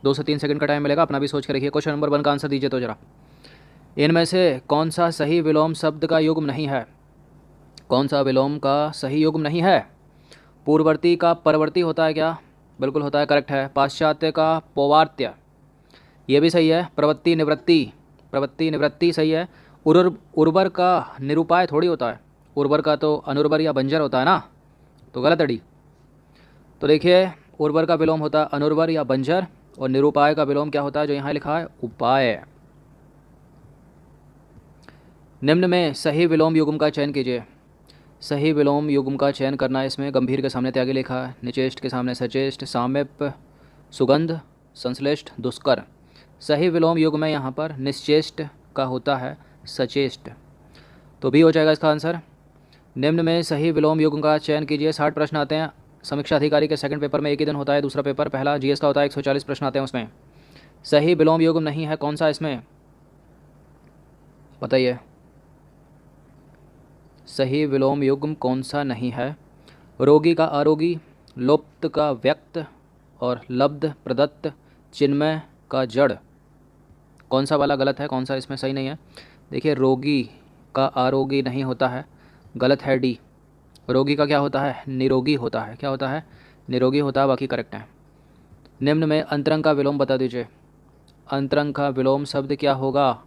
2 से 3 सेकंड का टाइम मिलेगा, अपना भी सोच के रखिए। क्वेश्चन नंबर 1 का आंसर दीजिए तो जरा। इनमें से कौन सा सही विलोम शब्द का युग्म नहीं है? कौन सा विलोम का सही युग्म नहीं है? पूर्ववर्ती का परवर्ती होता है क्या? बिल्कुल होता है, करेक्ट है। पाश्चात्य का पौवार्त्य, ये भी सही है। प्रवृत्ति निवृत्ति, प्रवृत्ति निवृत्ति सही है। उर्वर का निरूपाय थोड़ी होता है, उर्वर का तो अनुर्वर या बंजर होता है ना, तो गलत अड़ी। तो देखिए, उर्वर का विलोम होता है अनुर्वर या बंजर, और निरूपाय का विलोम क्या होता है जो यहाँ लिखा है? उपाय। निम्न में सही विलोम युग्म का चयन कीजिए। सही विलोम युग्म का चयन करना है इसमें। गंभीर के सामने त्यागी लिखा है, निचेष्ट के सामने सचेष्ट, सामीप्य, सुगंध, संश्लिष्ट, दुष्कर। सही विलोम युग्म में यहाँ पर निश्चेष्ट का होता है सचेष्ट, तो भी हो जाएगा इसका आंसर। निम्न में सही विलोम युग्म का चयन कीजिए। 60 प्रश्न आते हैं समीक्षा अधिकारी के सेकंड पेपर में, एक ही दिन होता है। दूसरा पेपर पहला जीएस का होता है, 140 प्रश्न आते हैं उसमें। सही विलोम युग्म नहीं है कौन सा इसमें, बताइए। सही विलोम युग्म कौन सा नहीं है? रोगी का आरोगी, लुप्त का व्यक्त, और लब्ध प्रदत्त, चिन्मय का जड़। कौन सा वाला गलत है, कौन सा इसमें सही नहीं है? देखिए, रोगी का आरोगी नहीं होता है, गलत है डी। रोगी का क्या होता है? निरोगी होता है। क्या होता है? निरोगी होता है, बाकी करेक्ट है। निम्न में अंतरंग का विलोम बता दीजिए। अंतरंग का विलोम शब्द क्या होगा?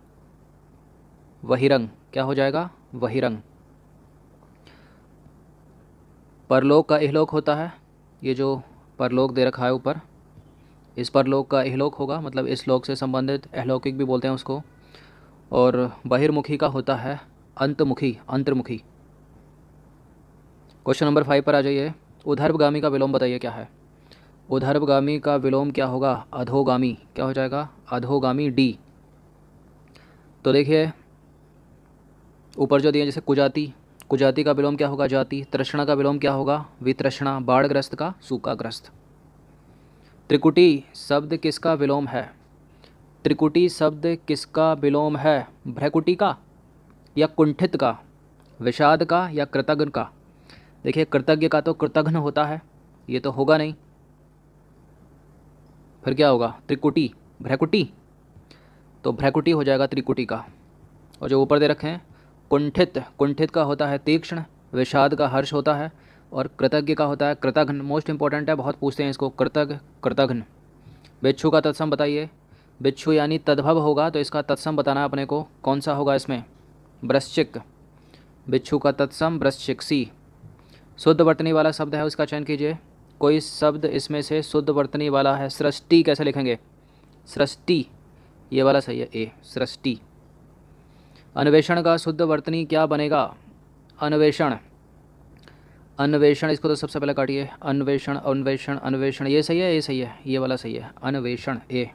वहिरंग। क्या हो जाएगा? वहिरंग। परलोक का इहलोक होता है, ये जो परलोक दे रखा है ऊपर, इस परलोक का इहलोक होगा, मतलब इस लोक से संबंधित अहलौकिक भी बोलते हैं उसको। और बहिर्मुखी का होता है अंतमुखी, अंतर्मुखी। क्वेश्चन नंबर 5 पर आ जाइए। उधर्वगामी का विलोम बताइए क्या है? उधर्वगामी का विलोम क्या होगा? अधोगामी। क्या हो जाएगा? अधोगामी डी। तो देखिए, ऊपर जो दिए जैसे कुजाति, कुजाति का विलोम क्या होगा? जाति। तृष्णा का विलोम क्या होगा? वितृष्णा। बाढ़ग्रस्त का सूखाग्रस्त। त्रिकुटी शब्द किसका विलोम है? त्रिकुटी शब्द किसका विलोम है? भ्रकुटी का या कुंठित का, विषाद का या कृतघ्न का? देखिए, कृतज्ञ का तो कृतघ्न होता है, ये तो होगा नहीं, फिर क्या होगा? त्रिकुटी, भ्रकुटी, तो भ्रकुटी हो जाएगा त्रिकुटी का। और जो ऊपर दे रखे हैं, कुंठित, कुंठित का होता है तीक्ष्ण, विषाद का हर्ष होता है, और कृतज्ञ का होता है कृतघ्न। मोस्ट इंपॉर्टेंट है, बहुत पूछते हैं इसको, कृतज्ञ, कृतघ्न। बिच्छू का तत्सम बताइए। बिच्छू यानी तद्भव होगा, तो इसका तत्सम बताना है अपने को, कौन सा होगा इसमें? वृश्चिक। बिच्छू का तत्सम वृश्चिक, सी। शुद्ध वर्तनी वाला शब्द है, उसका चयन कीजिए। कोई शब्द इसमें से शुद्ध वर्तनी वाला है। सृष्टि कैसे लिखेंगे? सृष्टि, ये वाला सही है, ए, सृष्टि। अन्वेषण का शुद्ध वर्तनी क्या बनेगा? अन्वेषण, अन्वेषण, इसको तो सबसे पहले काटिए। अन्वेषण, अन्वेषण, अन्वेषण, ये सही है, ये सही है, ये वाला सही है, अन्वेषण, ए।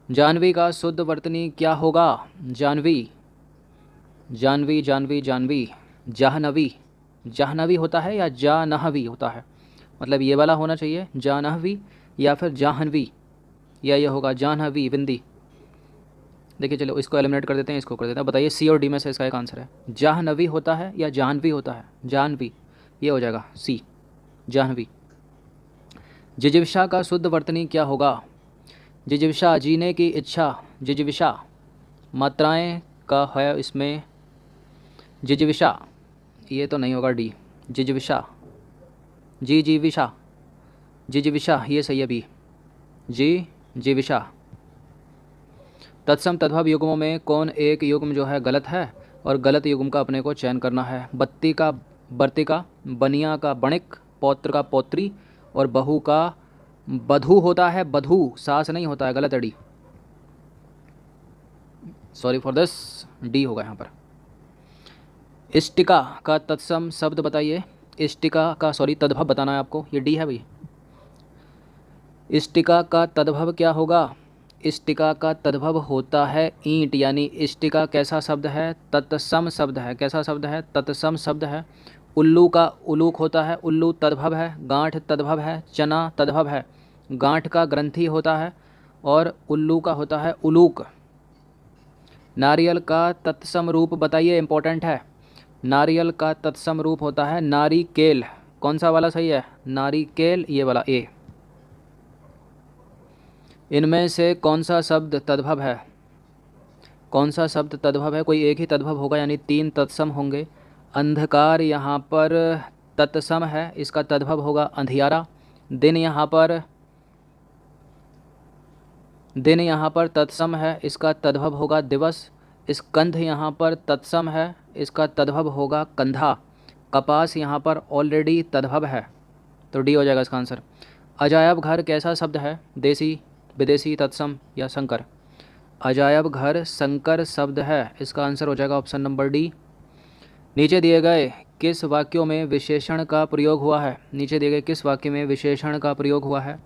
जानवी का शुद्ध वर्तनी क्या होगा? जानवी, जानवी, जानवी, जानवी। जाह्नवी, जाह्नवी होता है या जानहवी होता है? मतलब ये वाला होना चाहिए, जानहवी, या फिर जाह्नवी, या ये होगा जानहवी, विंदी। देखिए, चलो इसको एलिमिनेट कर देते हैं, इसको कर देते हैं। बताइए, सी और डी में से इसका एक आंसर है। जाह्नवी होता है या जाह्नवी होता है? जाह्नवी, ये हो जाएगा सी, जाह्नवी। जिजीविषा का शुद्ध वर्तनी क्या होगा? जिजीविषा, जीने की इच्छा, जिजीविषा। मात्राएं का है इसमें, जिजीविषा, ये तो नहीं होगा डी। जिजीविषा, जी जीविषा, जिजीविषा, ये सही है बी, जी जीविषा। तत्सम तद्भव युग्मों में कौन एक युग्म जो है गलत है, और गलत युग्म का अपने को चयन करना है। बत्ती का बर्तिका, बनिया का बणिक, पौत्र का पौत्री, और बहू का बधू होता है, बधू, सास नहीं होता है, गलत अड़ी, सॉरी फॉर दिस, डी होगा यहाँ पर। इष्टिका का तत्सम शब्द बताइए। इष्टिका का, सॉरी, तद्भव बताना है आपको, ये डी है भाई। इष्टिका का तद्भव क्या होगा? इष्टिका का तद्भव होता है ईंट, यानी इष्टिका कैसा शब्द है? तत्सम शब्द है। कैसा शब्द है? तत्सम शब्द है। उल्लू का उलूक होता है, उल्लू तद्भव है। गांठ तद्भव है, चना तद्भव है। गांठ का ग्रंथि होता है, और उल्लू का होता है उलूक। नारियल का तत्सम रूप बताइए, इंपॉर्टेंट है। नारियल का तत्सम रूप होता है नारिकेल। कौन सा वाला सही है? नारिकेल, ये वाला, ए। इनमें से कौन सा शब्द तद्भव है? कौन सा शब्द तद्भव है? कोई एक ही तद्भव होगा, यानी 3 तत्सम होंगे। अंधकार यहाँ पर तत्सम है, इसका तद्भव होगा अंधियारा। दिन यहाँ पर तत्सम है, इसका तद्भव होगा दिवस। स्कंध यहाँ पर तत्सम है, इसका तद्भव होगा कंधा। कपास यहाँ पर ऑलरेडी तद्भव है, तो डी हो जाएगा इसका आंसर। अजायब घर कैसा शब्द है? देसी, विदेशी, तत्सम या संकर? अजायब घर संकर शब्द है, इसका आंसर हो जाएगा ऑप्शन नंबर डी। नीचे दिए गए किस वाक्यों में विशेषण का प्रयोग हुआ है? नीचे दिए गए किस वाक्य में विशेषण का प्रयोग हुआ है?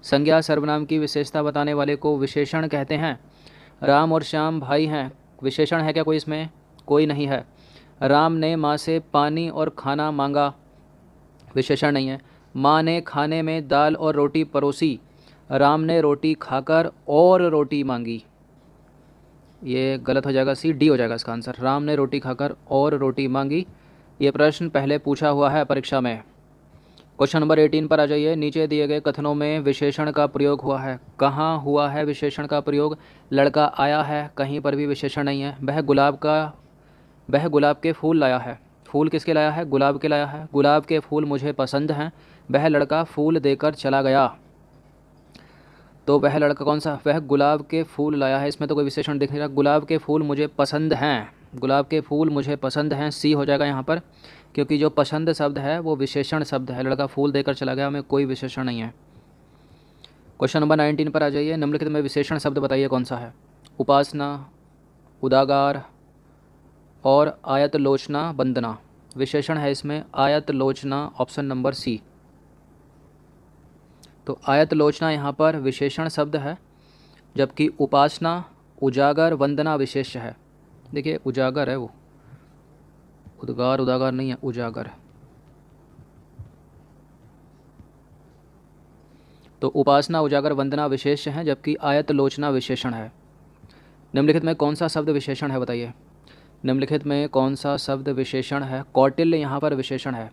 संज्ञा सर्वनाम की विशेषता बताने वाले को विशेषण कहते हैं। राम और श्याम भाई हैं, विशेषण है क्या कोई इसमें? कोई नहीं है। राम ने माँ से पानी और खाना मांगा, विशेषण नहीं है। माँ ने खाने में दाल और रोटी परोसी, राम ने रोटी खाकर और रोटी मांगी, ये गलत हो जाएगा, सी, डी हो जाएगा इसका आंसर। राम ने रोटी खाकर और रोटी मांगी, ये प्रश्न पहले पूछा हुआ है परीक्षा में। क्वेश्चन नंबर 18 पर आ जाइए। नीचे दिए गए कथनों में विशेषण का प्रयोग हुआ है। कहाँ हुआ है विशेषण का प्रयोग? लड़का आया है, कहीं पर भी विशेषण नहीं है। वह गुलाब के फूल लाया है, फूल किसके लाया है? गुलाब के लाया है। गुलाब के फूल मुझे पसंद हैं, वह लड़का फूल देकर चला गया, तो वह लड़का कौन सा? वह गुलाब के फूल लाया है, इसमें तो कोई विशेषण दिख नहीं रहा। गुलाब के फूल मुझे पसंद हैं, गुलाब के फूल मुझे पसंद हैं, सी हो जाएगा यहाँ पर, क्योंकि जो पसंद शब्द है वो विशेषण शब्द है। लड़का फूल देकर चला गया में कोई विशेषण नहीं है। क्वेश्चन नंबर 19 पर आ जाइए। निम्नलिखित में विशेषण शब्द बताइए कौन सा है? उपासना, उदागार और आयतलोचना वंदना। विशेषण है इसमें आयतलोचना, ऑप्शन नंबर सी। तो आयतलोचना यहाँ पर विशेषण शब्द है, जबकि उपासना, उजागर, वंदना विशेष्य है। देखिए उजागर है वो, उदागार नहीं है, उजागर। तो उपासना, उजागर, वंदना विशेष्य हैं, जबकि आयतलोचना विशेषण है। निम्नलिखित में कौन सा शब्द विशेषण है बताइए? निम्नलिखित में कौन सा शब्द विशेषण है? कौटिल्य यहाँ पर विशेषण है।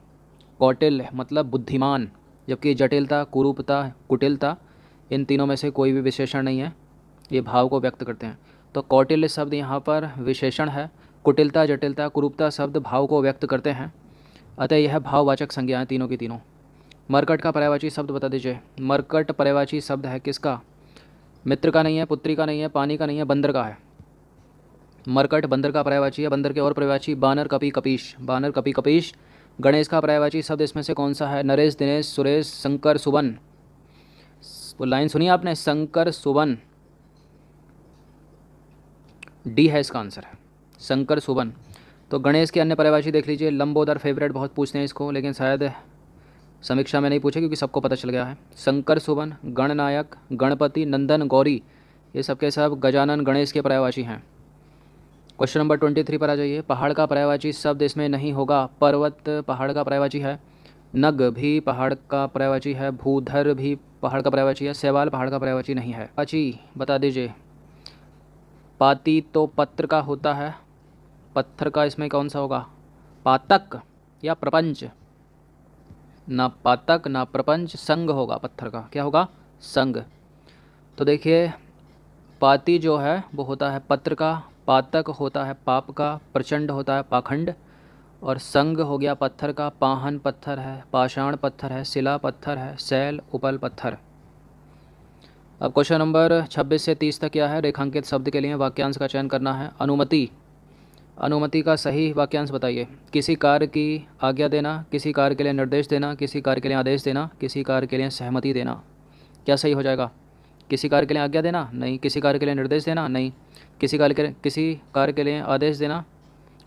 कौटिल्य मतलब बुद्धिमान, जबकि जटिलता, कुरूपता, कुटिलता, इन तीनों में से कोई भी विशेषण नहीं है, ये भाव को व्यक्त करते हैं। तो कौटिल्य शब्द यहाँ पर विशेषण है। कुटिलता, जटिलता, कुरूपता शब्द भाव को व्यक्त करते हैं, अतः यह भाववाचक संज्ञा है तीनों की तीनों। मरकट का पर्यायवाची शब्द बता दीजिए। मरकट पर्यायवाची शब्द है किसका? मित्र का नहीं है, पुत्री का नहीं है, पानी का नहीं है, बंदर का है। मरकट बंदर का पर्यायवाची है। बंदर के और पर्यायवाची बानर, कपि, कपीश। बानर, कपि, कपीश। गणेश का पर्यायवाची शब्द इसमें से कौन सा है? नरेश, दिनेश, सुरेश, शंकर, सुवन। वो लाइन सुनी आपने? शंकर, सुवन, डी है इसका आंसर, शंकर, सुवन। तो गणेश के अन्य पर्यायवाची देख लीजिए। लंबोदर, फेवरेट, बहुत पूछते हैं इसको, लेकिन शायद समीक्षा में नहीं पूछे क्योंकि सबको पता चल गया है। शंकर, सुवन, गणनायक, गणपति, नंदन, गौरी, ये सबके सब गजानन गणेश के पर्यायवाची हैं। क्वेश्चन नंबर 23 पर आ जाइए। पहाड़ का पर्यायवाची शब्द इसमें नहीं होगा। पर्वत पहाड़ का पर्यायवाची है। नग भी पहाड़ का पर्यायवाची है। भूधर भी पहाड़ का पर्यायवाची है। शैवाल पहाड़ का पर्यायवाची नहीं है। पाची बता दीजिए। पाती तो पत्र का होता है, पत्थर का इसमें कौन सा होगा? पातक या प्रपंच? ना पातक ना प्रपंच, संग होगा पत्थर का। क्या होगा? संग। तो देखिए पाती जो है वो होता है पत्र का, पातक होता है पाप का, प्रचंड होता है पाखंड, और संग हो गया पत्थर का। पाहन पत्थर है, पाषाण पत्थर है, शिला पत्थर है, शैल, उपल पत्थर। अब क्वेश्चन नंबर 26 से 30 तक क्या है? रेखांकित शब्द के लिए वाक्यांश का चयन करना है। अनुमति, अनुमति का सही वाक्यांश बताइए। किसी कार्य की आज्ञा देना, किसी कार्य के लिए निर्देश देना, किसी कार्य के लिए आदेश देना, किसी कार्य के लिए सहमति देना। क्या सही हो जाएगा? किसी कार्य के लिए आज्ञा देना? नहीं। किसी कार्य के लिए निर्देश देना? नहीं। किसी कार्य के लिए आदेश देना,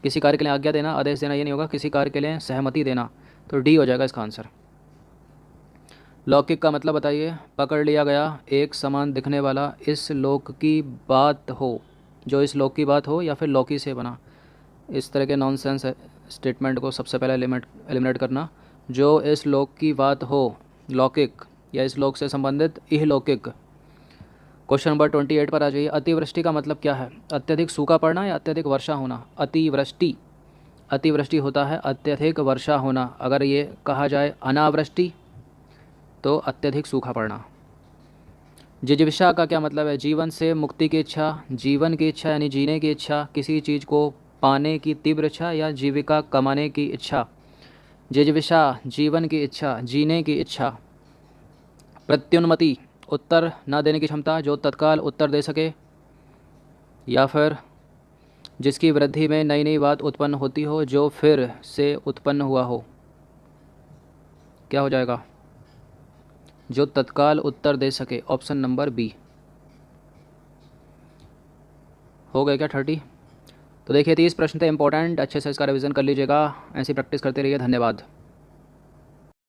किसी कार्य के लिए आज्ञा देना, आदेश देना, ये नहीं होगा। किसी कार्य के लिए सहमति देना, तो डी हो जाएगा इसका आंसर। लौकिक का मतलब बताइए। पकड़ लिया गया, एक समान दिखने वाला, इस लोक की बात हो, जो इस लोक की बात हो, या फिर लौकी से बना। इस तरह के नॉनसेंस स्टेटमेंट को सबसे पहले एलिमिनेट करना। जो इस लोक की बात हो, लौकिक, या इस लोक से संबंधित इहलौकिक। क्वेश्चन नंबर 28 पर आ जाइए। अतिवृष्टि का मतलब क्या है? अत्यधिक सूखा पड़ना या अत्यधिक वर्षा होना? अतिवृष्टि, अतिवृष्टि होता है अत्यधिक वर्षा होना। अगर ये कहा जाए अनावृष्टि तो अत्यधिक सूखा पड़ना। जिजीविषा का क्या मतलब है? जीवन से मुक्ति की इच्छा, जीवन की इच्छा यानी जीने की इच्छा, किसी चीज़ को पाने की तीव्र इच्छा या जीविका कमाने की इच्छा। जिजीविषा जीवन की इच्छा, जीने की इच्छा। प्रत्युन्मति उत्तर न देने की क्षमता, जो तत्काल उत्तर दे सके, या फिर जिसकी वृद्धि में नई नई बात उत्पन्न होती हो, जो फिर से उत्पन्न हुआ हो। क्या हो जाएगा? जो तत्काल उत्तर दे सके, ऑप्शन नंबर बी। हो गए क्या 30? तो देखिए 30 प्रश्न थे इंपॉर्टेंट, अच्छे से इसका रिवीजन कर लीजिएगा, ऐसी प्रैक्टिस करते रहिए। धन्यवाद।